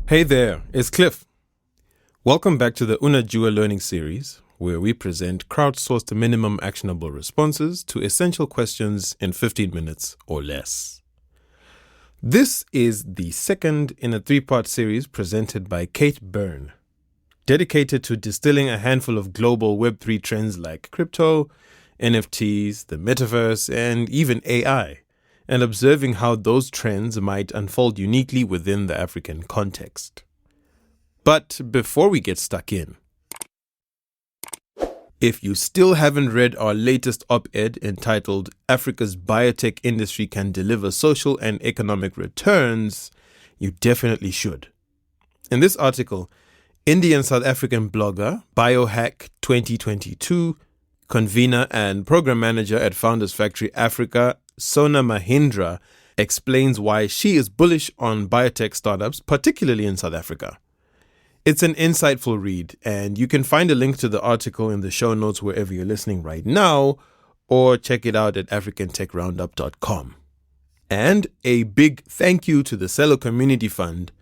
Hey there, it's Cliff. Welcome back to the UNAJUA learning series, where we present crowdsourced minimum actionable responses to essential questions in 15 minutes or less. This is the second in a three-part series presented by Kate Byrne, dedicated to distilling a handful of global Web3 trends like crypto, NFTs, the metaverse, and even AI, and observing how those trends might unfold uniquely within the African context. But before we get stuck in, if you still haven't read our latest op-ed entitled Africa's Biotech Industry Can Deliver Social and Economic Returns, you definitely should. In this article, Indian-South African blogger, Biohack 2022, convener and program manager at Founders Factory Africa, Sona Mahindra, explains why she is bullish on biotech startups, particularly in South Africa. It's an insightful read, and you can find a link to the article in the show notes wherever you're listening right now, or check it out at africantechroundup.com. And a big thank you to the Cello Community Fund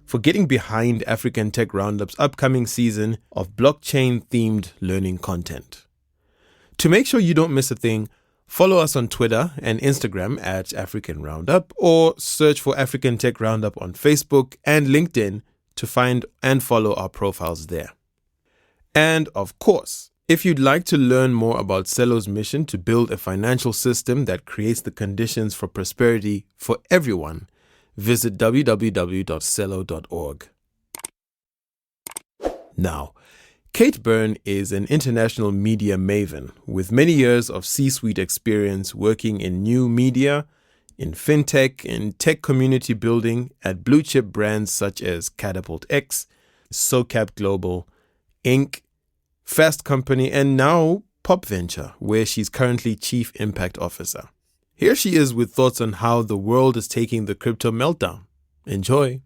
for getting behind African Tech Roundup's upcoming season of blockchain-themed learning content. To make sure you don't miss a thing, follow us on Twitter and Instagram at African Roundup, or search for African Tech Roundup on Facebook and LinkedIn to find and follow our profiles there. And of course, if you'd like to learn more about Cello's mission to build a financial system that creates the conditions for prosperity for everyone, visit www.cello.org. Now, Kate Byrne is an international media maven with many years of C-suite experience working in new media, in fintech, in tech community building at blue-chip brands such as Catapult X, SoCap Global, Inc., Fast Company, and now Pop Venture, where she's currently Chief Impact Officer. Here she is with thoughts on how the world is taking the crypto meltdown. Enjoy.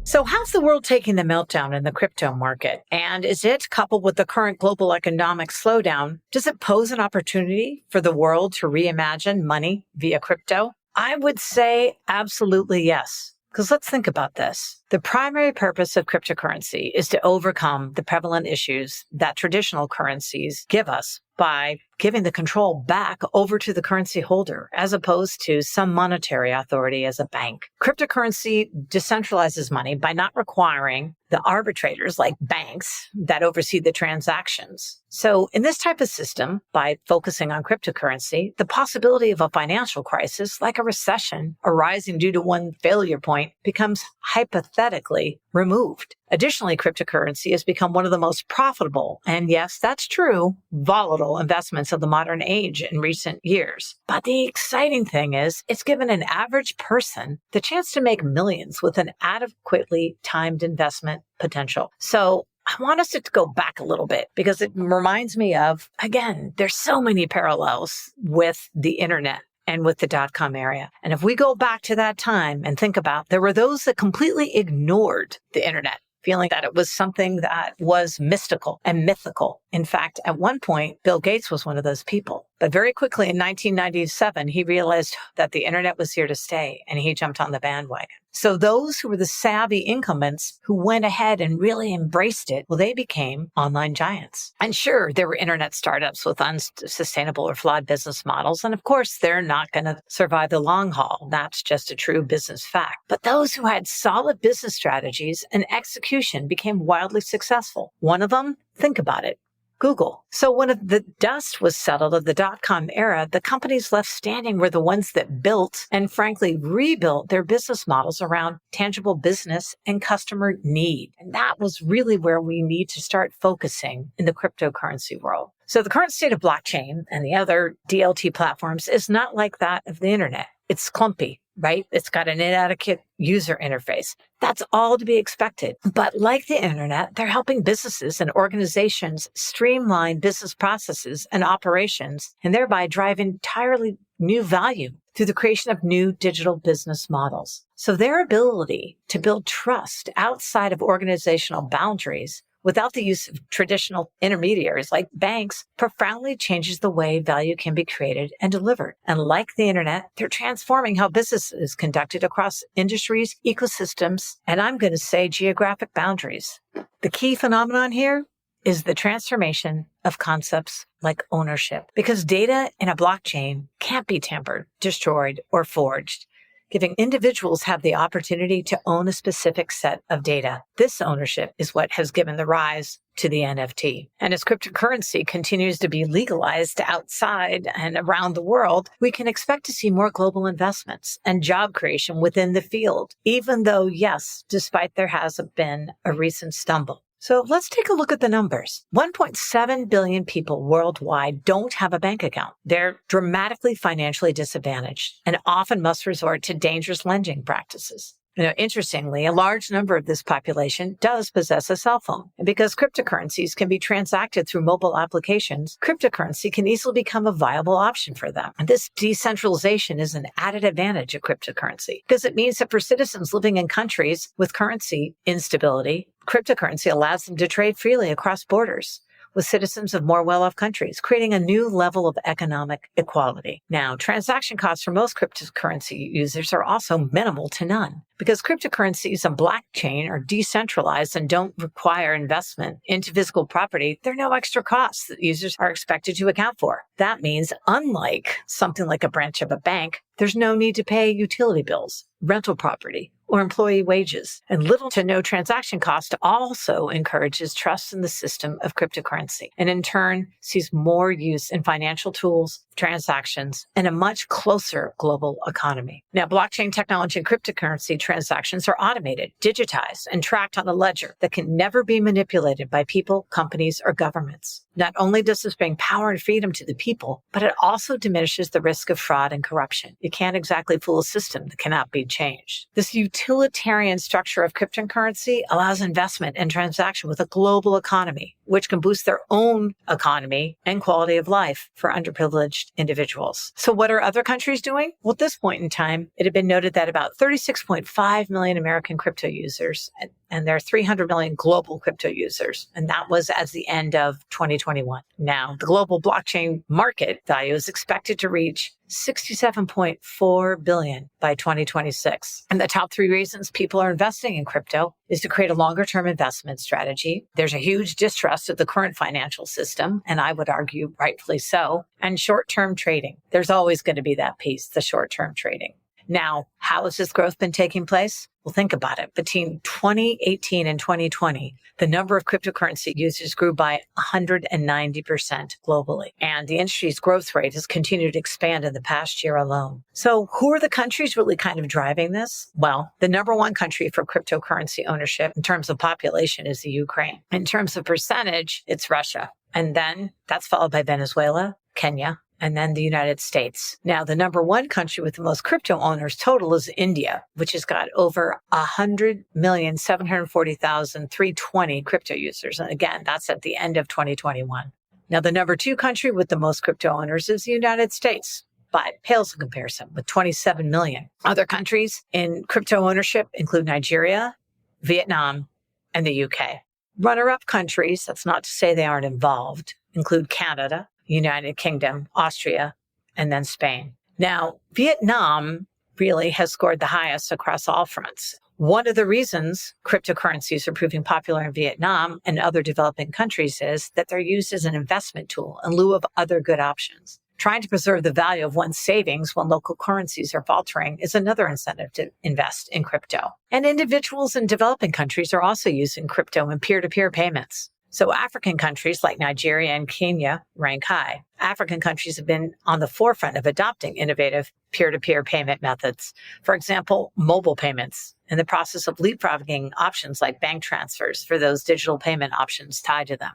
So how's the world taking the meltdown in the crypto market? And is it, coupled with the current global economic slowdown, does it pose an opportunity for the world to reimagine money via crypto? I would say absolutely yes. Because let's think about this. The primary purpose of cryptocurrency is to overcome the prevalent issues that traditional currencies give us by giving the control back over to the currency holder as opposed to some monetary authority as a bank. Cryptocurrency decentralizes money by not requiring the arbitrators like banks that oversee the transactions. So in this type of system, by focusing on cryptocurrency, the possibility of a financial crisis like a recession arising due to one failure point becomes hypothetically removed. Additionally, cryptocurrency has become one of the most profitable, and yes, that's true, volatile investments of the modern age in recent years. But the exciting thing is, it's given an average person the chance to make millions with an adequately timed investment potential. So I want us to go back a little bit because it reminds me of, again, there's so many parallels with the internet and with the dot-com area. And if we go back to that time and think about, there were those that completely ignored the internet, feeling that it was something that was mystical and mythical. In fact, at one point, Bill Gates was one of those people. But very quickly in 1997, he realized that the internet was here to stay, and he jumped on the bandwagon. So those who were the savvy incumbents who went ahead and really embraced it, well, they became online giants. And sure, there were internet startups with unsustainable or flawed business models. And of course, they're not going to survive the long haul. That's just a true business fact. But those who had solid business strategies and execution became wildly successful. One of them, think about it, Google. So when the dust was settled of the dot-com era, the companies left standing were the ones that built and frankly rebuilt their business models around tangible business and customer need. And that was really where we need to start focusing in the cryptocurrency world. So the current state of blockchain and the other DLT platforms is not like that of the internet. It's clumpy, right? It's got an inadequate user interface. That's all to be expected. But like the internet, they're helping businesses and organizations streamline business processes and operations, and thereby drive entirely new value through the creation of new digital business models. So their ability to build trust outside of organizational boundaries without the use of traditional intermediaries like banks, profoundly changes the way value can be created and delivered. And like the internet, they're transforming how business is conducted across industries, ecosystems, and I'm going to say geographic boundaries. The key phenomenon here is the transformation of concepts like ownership, because data in a blockchain can't be tampered, destroyed, or forged, giving individuals have the opportunity to own a specific set of data. This ownership is what has given the rise to the NFT. And as cryptocurrency continues to be legalized outside and around the world, we can expect to see more global investments and job creation within the field, even though, yes, despite there has been a recent stumble. So let's take a look at the numbers. 1.7 billion people worldwide don't have a bank account. They're dramatically financially disadvantaged and often must resort to dangerous lending practices. Interestingly, a large number of this population does possess a cell phone. And because cryptocurrencies can be transacted through mobile applications, cryptocurrency can easily become a viable option for them. And this decentralization is an added advantage of cryptocurrency because it means that for citizens living in countries with currency instability, cryptocurrency allows them to trade freely across borders with citizens of more well-off countries, creating a new level of economic equality. Now, transaction costs for most cryptocurrency users are also minimal to none. Because cryptocurrencies on blockchain are decentralized and don't require investment into physical property, there are no extra costs that users are expected to account for. That means, unlike something like a branch of a bank, there's no need to pay utility bills, rental property, or employee wages. And little to no transaction cost also encourages trust in the system of cryptocurrency, and in turn sees more use in financial tools, transactions, and a much closer global economy. Now, blockchain technology and cryptocurrency transactions are automated, digitized, and tracked on a ledger that can never be manipulated by people, companies, or governments. Not only does this bring power and freedom to the people, but it also diminishes the risk of fraud and corruption. You can't exactly fool a system that cannot be changed. This utilitarian structure of cryptocurrency allows investment and transaction with a global economy, which can boost their own economy and quality of life for underprivileged individuals. So what are other countries doing? Well, at this point in time, it had been noted that about 36.5 million American crypto users, and there are 300 million global crypto users. And that was as the end of 2021. Now, the global blockchain market value is expected to reach $67.4 billion by 2026. And the top 3 reasons people are investing in crypto is to create a longer-term investment strategy. There's a huge distrust of the current financial system, and I would argue rightfully so, and short-term trading. There's always going to be that piece, the short-term trading. Now, how has this growth been taking place? Well, think about it. Between 2018 and 2020, the number of cryptocurrency users grew by 190% globally. And the industry's growth rate has continued to expand in the past year alone. So who are the countries really kind of driving this? Well, the number one country for cryptocurrency ownership in terms of population is the Ukraine. In terms of percentage, it's Russia. And then that's followed by Venezuela, Kenya, and then the United States. Now, the number one country with the most crypto owners total is India, which has got over 100,740,320 crypto users. And again, that's at the end of 2021. Now, the number two country with the most crypto owners is the United States, but pales in comparison with 27 million. Other countries in crypto ownership include Nigeria, Vietnam, and the UK. Runner-up countries, that's not to say they aren't involved, include Canada, United Kingdom, Austria, and then Spain. Now, Vietnam really has scored the highest across all fronts. One of the reasons cryptocurrencies are proving popular in Vietnam and other developing countries is that they're used as an investment tool in lieu of other good options. Trying to preserve the value of one's savings when local currencies are faltering is another incentive to invest in crypto. And individuals in developing countries are also using crypto in peer-to-peer payments. So African countries like Nigeria and Kenya rank high. African countries have been on the forefront of adopting innovative peer-to-peer payment methods. For example, mobile payments, in the process of leapfrogging options like bank transfers for those digital payment options tied to them.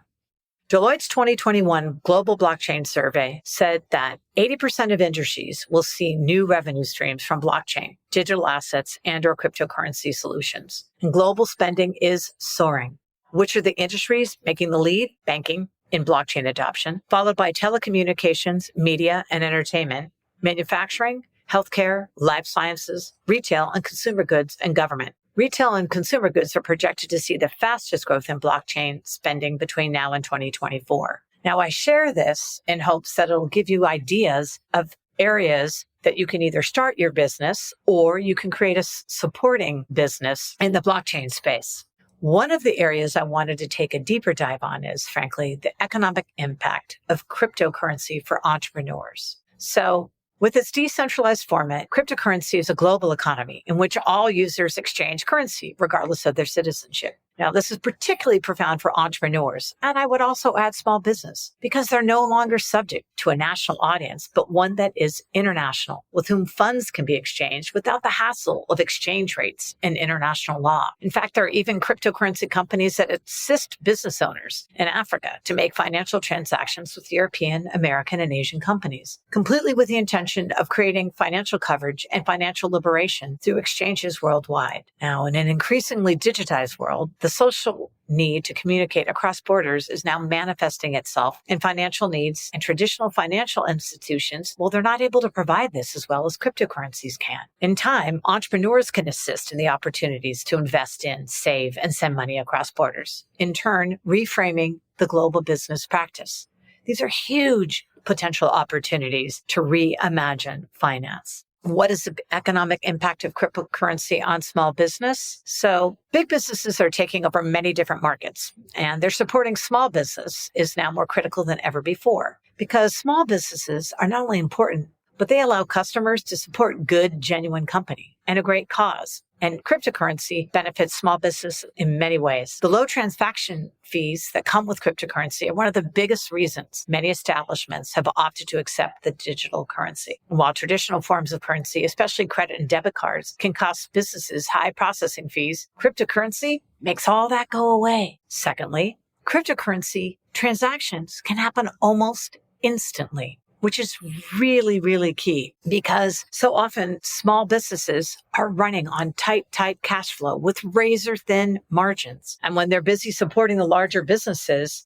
Deloitte's 2021 Global Blockchain Survey said that 80% of industries will see new revenue streams from blockchain, digital assets, and/or cryptocurrency solutions. And global spending is soaring. Which are the industries making the lead? Banking in blockchain adoption, followed by telecommunications, media and entertainment, manufacturing, healthcare, life sciences, retail and consumer goods, and government. Retail and consumer goods are projected to see the fastest growth in blockchain spending between now and 2024. Now, I share this in hopes that it'll give you ideas of areas that you can either start your business or you can create a supporting business in the blockchain space. One of the areas I wanted to take a deeper dive on is, frankly, the economic impact of cryptocurrency for entrepreneurs. So, with its decentralized format, cryptocurrency is a global economy in which all users exchange currency, regardless of their citizenship. Now, this is particularly profound for entrepreneurs, and I would also add small business, because they're no longer subject to a national audience, but one that is international, with whom funds can be exchanged without the hassle of exchange rates and international law. In fact, there are even cryptocurrency companies that assist business owners in Africa to make financial transactions with European, American, and Asian companies, completely with the intention of creating financial coverage and financial liberation through exchanges worldwide. Now, in an increasingly digitized world, the social need to communicate across borders is now manifesting itself in financial needs, and traditional financial institutions, well, they're not able to provide this as well as cryptocurrencies can. In time, entrepreneurs can assist in the opportunities to invest in, save, and send money across borders, in turn, reframing the global business practice. These are huge potential opportunities to reimagine finance. What is the economic impact of cryptocurrency on small business? So big businesses are taking over many different markets, and they're supporting small business is now more critical than ever before, because small businesses are not only important, but they allow customers to support good, genuine company and a great cause. And cryptocurrency benefits small business in many ways. The low transaction fees that come with cryptocurrency are one of the biggest reasons many establishments have opted to accept the digital currency. And while traditional forms of currency, especially credit and debit cards, can cost businesses high processing fees, cryptocurrency makes all that go away. Secondly, cryptocurrency transactions can happen almost instantly, which is really, really key, because so often small businesses are running on tight cash flow with razor thin margins. And when they're busy supporting the larger businesses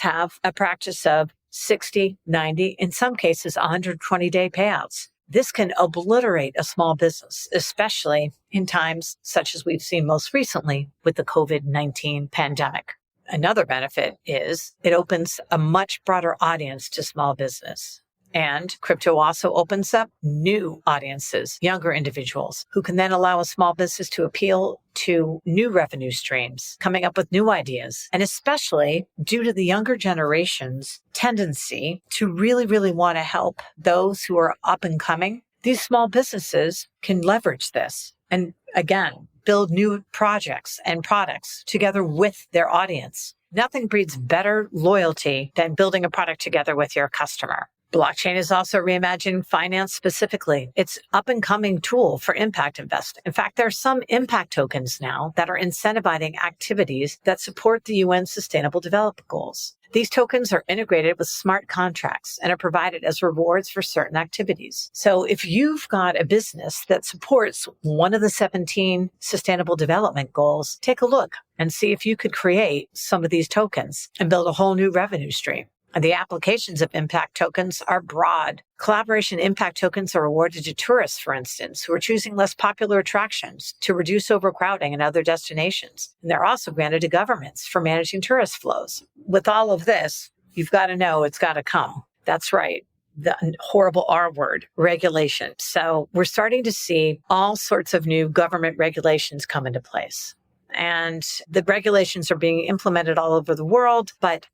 have a practice of 60, 90, in some cases, 120-day payouts. This can obliterate a small business, especially in times such as we've seen most recently with the COVID-19 pandemic. Another benefit is it opens a much broader audience to small business. And crypto also opens up new audiences, younger individuals, who can then allow a small business to appeal to new revenue streams, coming up with new ideas. And especially due to the younger generation's tendency to really, really want to help those who are up and coming, these small businesses can leverage this. And again, build new projects and products together with their audience. Nothing breeds better loyalty than building a product together with your customer. Blockchain is also reimagining finance specifically. It's an up-and-coming tool for impact investing. In fact, there are some impact tokens now that are incentivizing activities that support the UN Sustainable Development Goals. These tokens are integrated with smart contracts and are provided as rewards for certain activities. So if you've got a business that supports one of the 17 Sustainable Development Goals, take a look and see if you could create some of these tokens and build a whole new revenue stream. And the applications of impact tokens are broad. Collaboration impact tokens are awarded to tourists, for instance, who are choosing less popular attractions to reduce overcrowding in other destinations. And they're also granted to governments for managing tourist flows. With all of this, you've got to know it's got to come. That's right. The horrible R word, regulation. So we're starting to see all sorts of new government regulations come into place. And the regulations are being implemented all over the world, but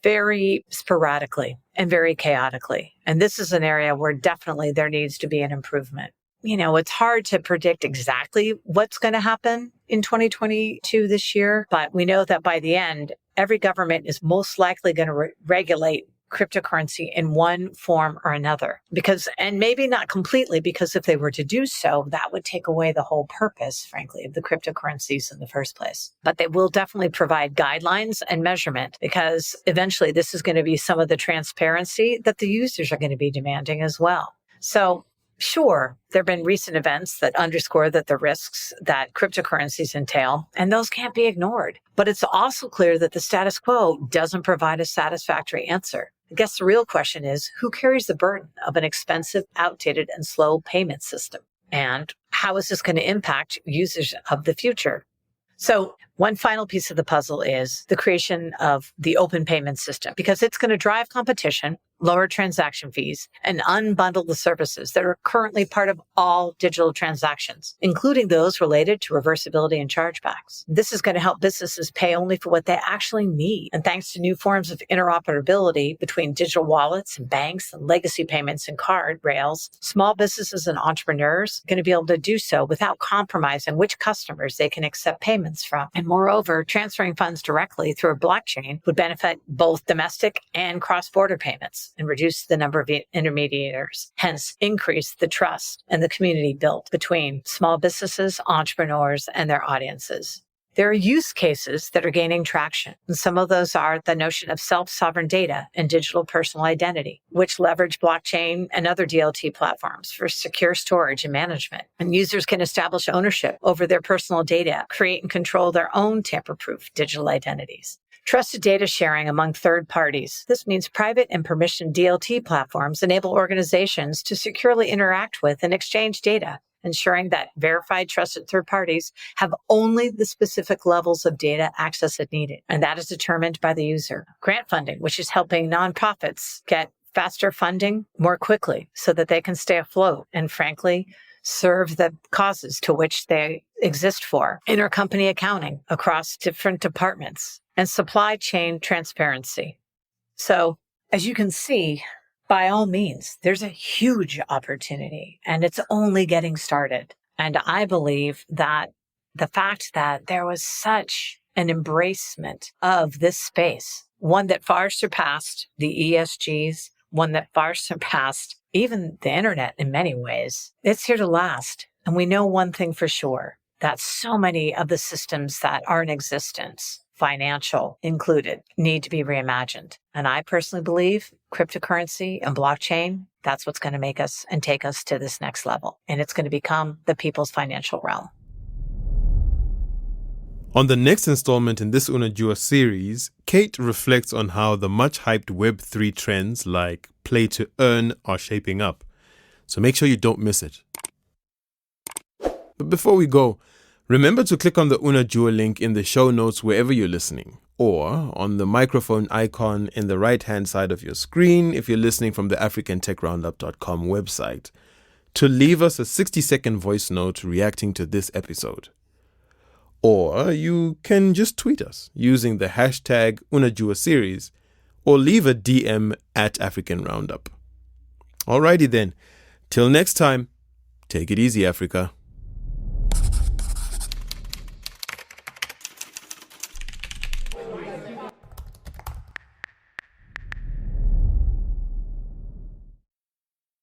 very sporadically and very chaotically. And this is an area where definitely there needs to be an improvement. You know, it's hard to predict exactly what's going to happen in 2022 this year, but we know that by the end, every government is most likely going to regulate cryptocurrency in one form or another, and maybe not completely, because if they were to do so, that would take away the whole purpose, frankly, of the cryptocurrencies in the first place. But they will definitely provide guidelines and measurement, because eventually this is going to be some of the transparency that the users are going to be demanding as well. So sure, there have been recent events that underscore that the risks that cryptocurrencies entail, and those can't be ignored. But it's also clear that the status quo doesn't provide a satisfactory answer. I guess the real question is, who carries the burden of an expensive, outdated, and slow payment system? And how is this going to impact users of the future? So one final piece of the puzzle is the creation of the open payment system, because it's going to drive competition, lower transaction fees, and unbundle the services that are currently part of all digital transactions, including those related to reversibility and chargebacks. This is going to help businesses pay only for what they actually need. And thanks to new forms of interoperability between digital wallets and banks and legacy payments and card rails, small businesses and entrepreneurs are going to be able to do so without compromising which customers they can accept payments from. And moreover, transferring funds directly through a blockchain would benefit both domestic and cross-border payments and reduce the number of intermediators, hence increase the trust and the community built between small businesses, entrepreneurs, and their audiences. There are use cases that are gaining traction, and some of those are the notion of self-sovereign data and digital personal identity, which leverage blockchain and other DLT platforms for secure storage and management. And users can establish ownership over their personal data, create and control their own tamper-proof digital identities. Trusted data sharing among third parties. This means private and permissioned DLT platforms enable organizations to securely interact with and exchange data, ensuring that verified, trusted third parties have only the specific levels of data access it needed. And that is determined by the user. Grant funding, which is helping nonprofits get faster funding more quickly so that they can stay afloat and, frankly, serve the causes to which they exist for. Intercompany accounting across different departments and supply chain transparency. So, as you can see, by all means, there's a huge opportunity and it's only getting started. And I believe that the fact that there was such an embracement of this space, one that far surpassed the ESGs, one that far surpassed even the internet in many ways, it's here to last. And we know one thing for sure, that so many of the systems that are in existence, financial included, need to be reimagined. And I personally believe cryptocurrency and blockchain, that's what's going to make us and take us to this next level. And it's going to become the people's financial realm. On the next installment in this UNAJUA series, Kate reflects on how the much-hyped Web3 trends like play to earn are shaping up. So make sure you don't miss it. But before we go, remember to click on the UNAJUA link in the show notes wherever you're listening, or on the microphone icon in the right-hand side of your screen if you're listening from the africantechroundup.com website, to leave us a 60-second voice note reacting to this episode. Or you can just tweet us using the hashtag UNAJUA series, or leave a DM at African Roundup. Alrighty then, till next time, take it easy, Africa.